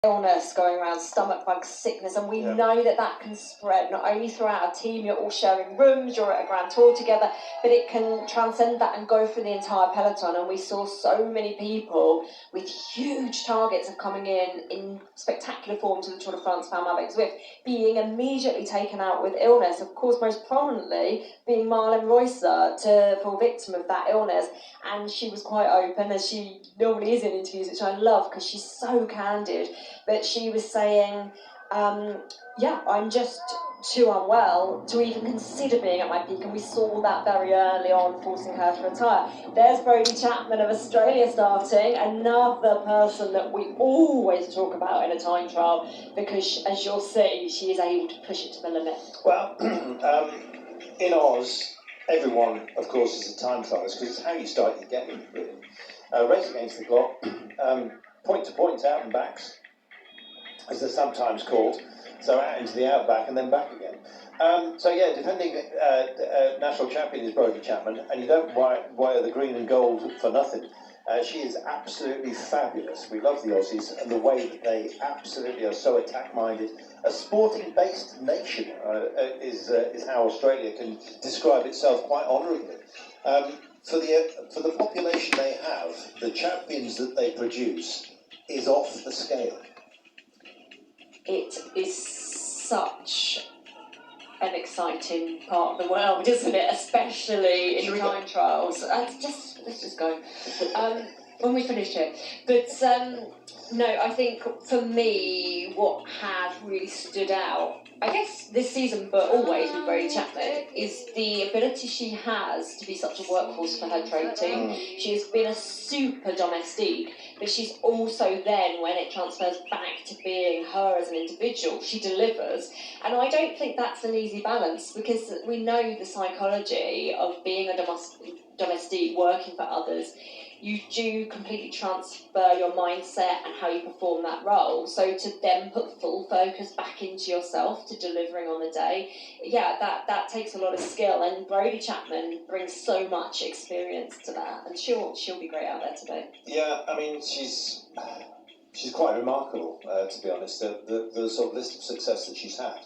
illness going around, stomach bug sickness, and we know that that can spread not only throughout a team, you're all sharing rooms, you're at a grand tour together, but it can transcend that and go through the entire peloton. And we saw so many people with huge targets of coming in spectacular form to the Tour de France Femme Zwift, being immediately taken out with illness. Of course, most prominently being Marlon Reusser, to fall victim of that illness. And she was quite open, as she normally is in interviews, which I love because she's so candid. But she was saying, yeah, I'm just too unwell to even consider being at my peak, and we saw that very early on, forcing her to retire. There's Brodie Chapman of Australia starting, another person that we always talk about in a time trial, because as you'll see, she is able to push it to the limit. Well, in Oz, everyone, of course, is a time trialist, because it's how you start your game, really. Race against the clock, point to point, out and backs, as they're sometimes called, so out into the outback and then back again. So yeah, defending national champion is Brodie Chapman, and you don't wear the green and gold for nothing. She is absolutely fabulous. We love the Aussies and the way that they absolutely are so attack-minded. A sporting-based nation is how Australia can describe itself quite honourably. For the population they have, the champions that they produce is off the scale. It is such an exciting part of the world, isn't it? Especially in time trials. Let's just go when we finish it. But no, I think for me, what has really stood out, I guess this season, but always with Brodie Chapman, is the ability she has to be such a workhorse for her trade team. She has been a super domestique, but she's also then, when it transfers back to being her as an individual, she delivers. And I don't think that's an easy balance, because we know the psychology of being a domestique, working for others. You do completely transfer your mindset and how you perform that role. So to then put full focus back into yourself to delivering on the day, yeah, that takes a lot of skill. And Brodie Chapman brings so much experience to that, and she'll be great out there today. Yeah, I mean, she's quite remarkable, to be honest. The sort of list of success that she's had.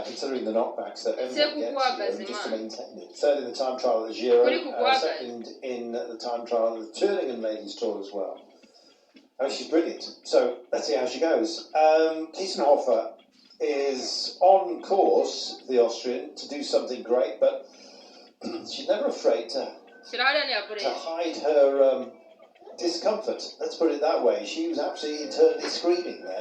Considering the knockbacks that everyone gets, just to maintain it. Third in the time trial at the Giro, second in the time trial of the Turningen Ladies Tour as well. I mean, she's brilliant. So let's see how she goes. Kiesenhofer is on course, the Austrian, to do something great, but she's never afraid to hide her discomfort. Let's put it that way. She was absolutely internally screaming there.